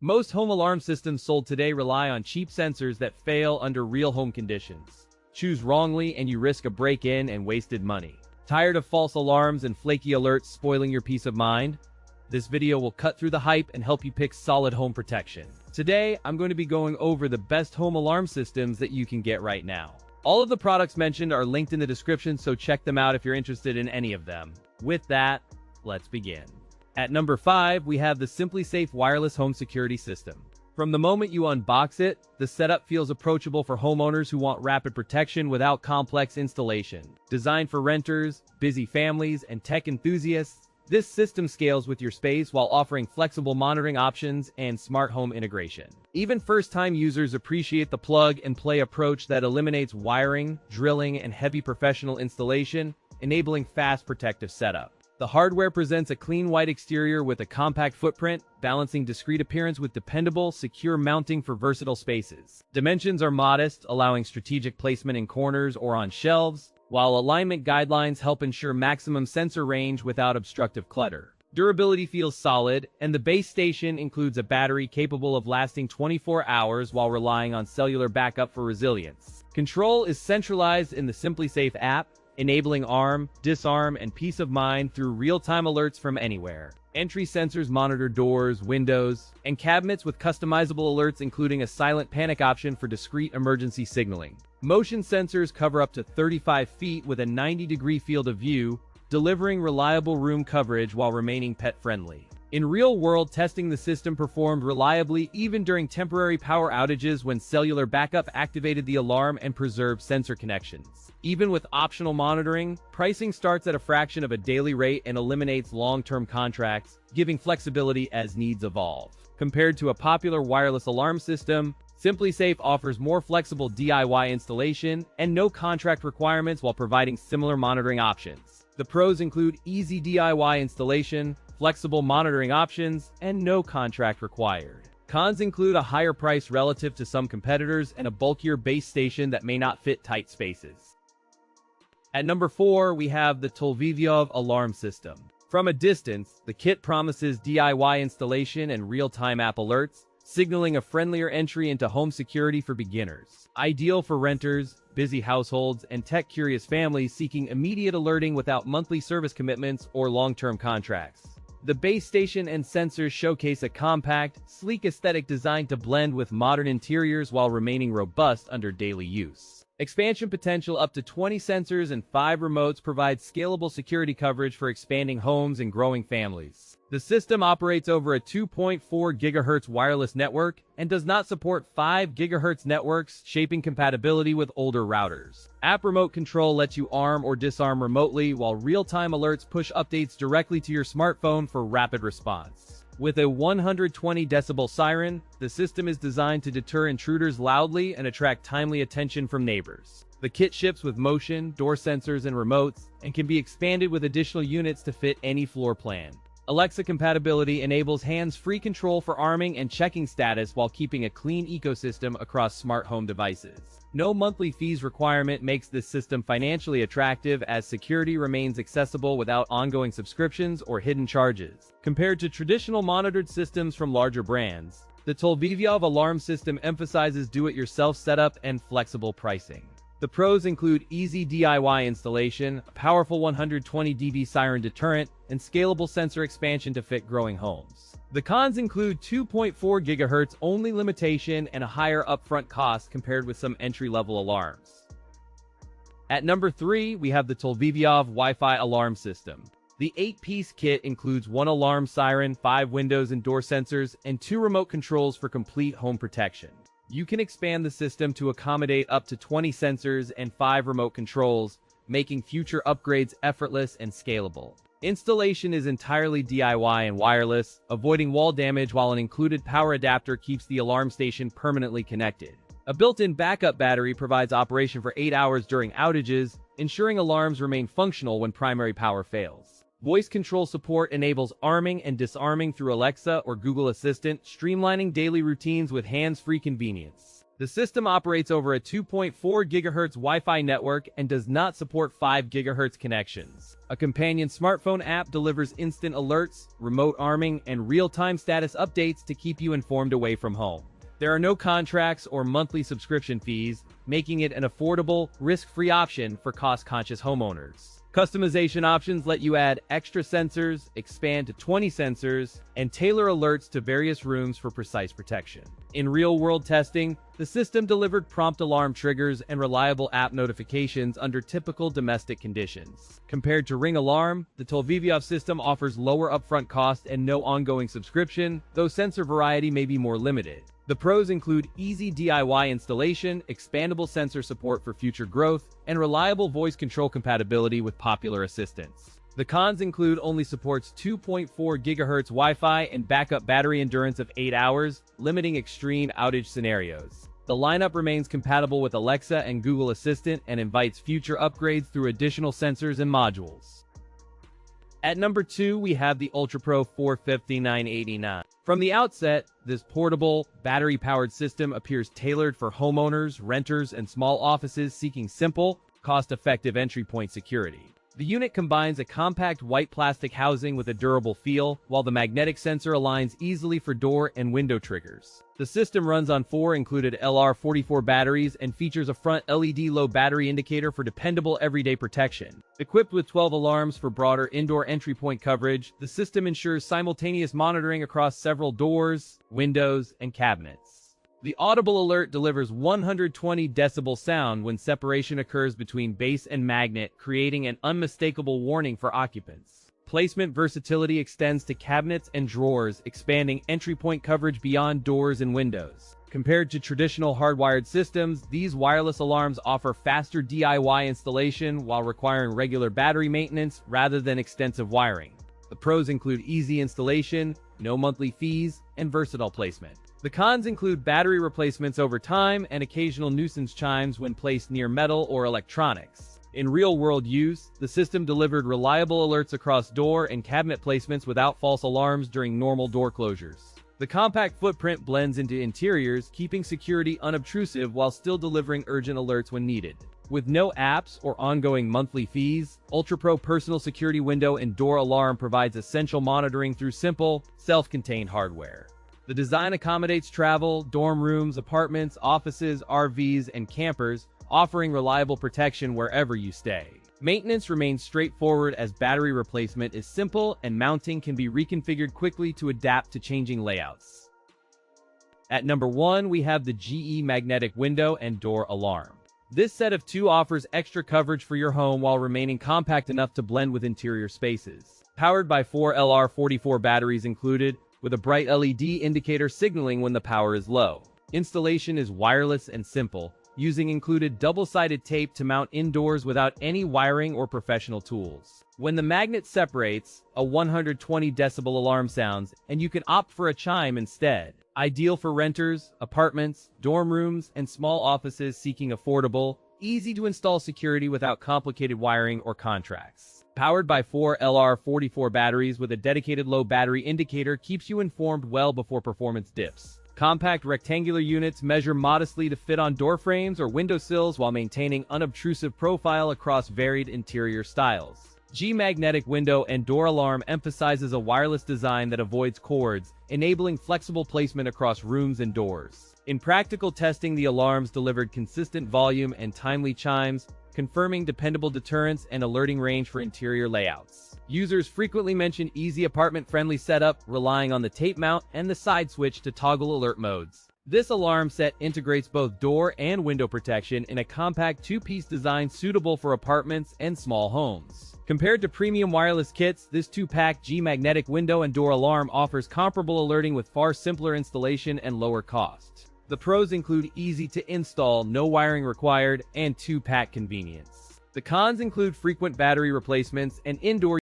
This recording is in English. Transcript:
Most home alarm systems sold today rely on cheap sensors that fail under real home conditions. Choose wrongly and you risk a break-in and wasted money. Tired of false alarms and flaky alerts spoiling your peace of mind? This video will cut through the hype and help you pick solid home protection. Today, I'm going to be going over the best home alarm systems that you can get right now. All of the products mentioned are linked in the description, so check them out if you're interested in any of them. With that, let's begin. At number 5, we have the SimpliSafe Wireless Home Security System. From the moment you unbox it, the setup feels approachable for homeowners who want rapid protection without complex installation. Designed for renters, busy families, and tech enthusiasts, this system scales with your space while offering flexible monitoring options and smart home integration. Even first-time users appreciate the plug-and-play approach that eliminates wiring, drilling, and heavy professional installation, enabling fast protective setup. The hardware presents a clean white exterior with a compact footprint, balancing discreet appearance with dependable, secure mounting for versatile spaces. Dimensions are modest, allowing strategic placement in corners or on shelves, while alignment guidelines help ensure maximum sensor range without obstructive clutter. Durability feels solid, and the base station includes a battery capable of lasting 24 hours while relying on cellular backup for resilience. Control is centralized in the SimpliSafe app, enabling arm, disarm, and peace of mind through real-time alerts from anywhere. Entry sensors monitor doors, windows, and cabinets with customizable alerts, including a silent panic option for discreet emergency signaling. Motion sensors cover up to 35 feet with a 90-degree field of view, delivering reliable room coverage while remaining pet-friendly. In real-world testing, the system performed reliably even during temporary power outages when cellular backup activated the alarm and preserved sensor connections. Even with optional monitoring, pricing starts at a fraction of a daily rate and eliminates long-term contracts, giving flexibility as needs evolve. Compared to a popular wireless alarm system, SimpliSafe offers more flexible DIY installation and no contract requirements while providing similar monitoring options. The pros include easy DIY installation, flexible monitoring options, and no contract required. Cons include a higher price relative to some competitors and a bulkier base station that may not fit tight spaces. At number 4, we have the tolviviov alarm system. From a distance, the kit promises DIY installation and real-time app alerts, signaling a friendlier entry into home security for beginners. Ideal for renters, busy households, and tech-curious families seeking immediate alerting without monthly service commitments or long-term contracts. The base station and sensors showcase a compact, sleek aesthetic designed to blend with modern interiors while remaining robust under daily use. Expansion potential up to 20 sensors and 5 remotes provides scalable security coverage for expanding homes and growing families. The system operates over a 2.4 GHz wireless network and does not support 5 GHz networks, shaping compatibility with older routers. App remote control lets you arm or disarm remotely, while real-time alerts push updates directly to your smartphone for rapid response. With a 120 decibel siren, the system is designed to deter intruders loudly and attract timely attention from neighbors. The kit ships with motion, door sensors, and remotes, and can be expanded with additional units to fit any floor plan. Alexa compatibility enables hands-free control for arming and checking status while keeping a clean ecosystem across smart home devices. No monthly fees requirement makes this system financially attractive, as security remains accessible without ongoing subscriptions or hidden charges. Compared to traditional monitored systems from larger brands, the tolviviov alarm system emphasizes do-it-yourself setup and flexible pricing. The pros include easy DIY installation, a powerful 120 dB siren deterrent, and scalable sensor expansion to fit growing homes. The cons include 2.4 GHz only limitation and a higher upfront cost compared with some entry-level alarms. At number 3, we have the tolviviov Wi-Fi Alarm System. The 8-piece kit includes 1 alarm siren, 5 windows and door sensors, and 2 remote controls for complete home protection. You can expand the system to accommodate up to 20 sensors and 5 remote controls, making future upgrades effortless and scalable. Installation is entirely DIY and wireless, avoiding wall damage, while an included power adapter keeps the alarm station permanently connected. A built-in backup battery provides operation for 8 hours during outages, ensuring alarms remain functional when primary power fails. Voice control support enables arming and disarming through Alexa or Google Assistant, streamlining daily routines with hands-free convenience. The system operates over a 2.4 GHz Wi-Fi network and does not support 5 GHz connections. A companion smartphone app delivers instant alerts, remote arming, and real-time status updates to keep you informed away from home. There are no contracts or monthly subscription fees, making it an affordable, risk-free option for cost-conscious homeowners. Customization options let you add extra sensors, expand to 20 sensors, and tailor alerts to various rooms for precise protection. In real-world testing, the system delivered prompt alarm triggers and reliable app notifications under typical domestic conditions. Compared to Ring Alarm, the tolviviov system offers lower upfront cost and no ongoing subscription, though sensor variety may be more limited. The pros include easy DIY installation, expandable sensor support for future growth, and reliable voice control compatibility with popular assistants. The cons include only supports 2.4 GHz Wi-Fi and backup battery endurance of 8 hours, limiting extreme outage scenarios. The lineup remains compatible with Alexa and Google Assistant and invites future upgrades through additional sensors and modules. At number 2, we have the UltraPro 45989. From the outset, this portable, battery-powered system appears tailored for homeowners, renters, and small offices seeking simple, cost-effective entry point security. The unit combines a compact white plastic housing with a durable feel, while the magnetic sensor aligns easily for door and window triggers. The system runs on 4 included LR44 batteries and features a front LED low battery indicator for dependable everyday protection. Equipped with 12 alarms for broader indoor entry point coverage, the system ensures simultaneous monitoring across several doors, windows, and cabinets. The audible alert delivers 120 decibel sound when separation occurs between base and magnet, creating an unmistakable warning for occupants. Placement versatility extends to cabinets and drawers, expanding entry point coverage beyond doors and windows. Compared to traditional hardwired systems, these wireless alarms offer faster DIY installation while requiring regular battery maintenance rather than extensive wiring. The pros include easy installation, no monthly fees, and versatile placement. The cons include battery replacements over time and occasional nuisance chimes when placed near metal or electronics. In real-world use, the system delivered reliable alerts across door and cabinet placements without false alarms during normal door closures. The compact footprint blends into interiors, keeping security unobtrusive while still delivering urgent alerts when needed. With no apps or ongoing monthly fees, UltraPro Personal Security Window and Door Alarm provides essential monitoring through simple, self-contained hardware. The design accommodates travel, dorm rooms, apartments, offices, RVs, and campers, offering reliable protection wherever you stay. Maintenance remains straightforward as battery replacement is simple and mounting can be reconfigured quickly to adapt to changing layouts. At number 1, we have the GE Magnetic Window and Door Alarm. This set of 2 offers extra coverage for your home while remaining compact enough to blend with interior spaces. Powered by 4 LR44 batteries included, with a bright LED indicator signaling when the power is low. Installation is wireless and simple, using included double-sided tape to mount indoors without any wiring or professional tools. When the magnet separates, a 120 decibel alarm sounds, and you can opt for a chime instead. Ideal for renters, apartments, dorm rooms, and small offices seeking affordable, easy-to-install security without complicated wiring or contracts. Powered by 4 LR44 batteries with a dedicated low battery indicator keeps you informed well before performance dips. Compact rectangular units measure modestly to fit on door frames or windowsills while maintaining unobtrusive profile across varied interior styles. GE Magnetic Window and Door Alarm emphasizes a wireless design that avoids cords, enabling flexible placement across rooms and doors. In practical testing, the alarms delivered consistent volume and timely chimes, confirming dependable deterrence and alerting range for interior layouts. Users frequently mention easy apartment-friendly setup, relying on the tape mount and the side switch to toggle alert modes. This alarm set integrates both door and window protection in a compact 2-piece design suitable for apartments and small homes. Compared to premium wireless kits, this 2-pack GE Magnetic Window and Door Alarm offers comparable alerting with far simpler installation and lower cost. The pros include easy to install, no wiring required, and 2-pack convenience. The cons include frequent battery replacements and indoor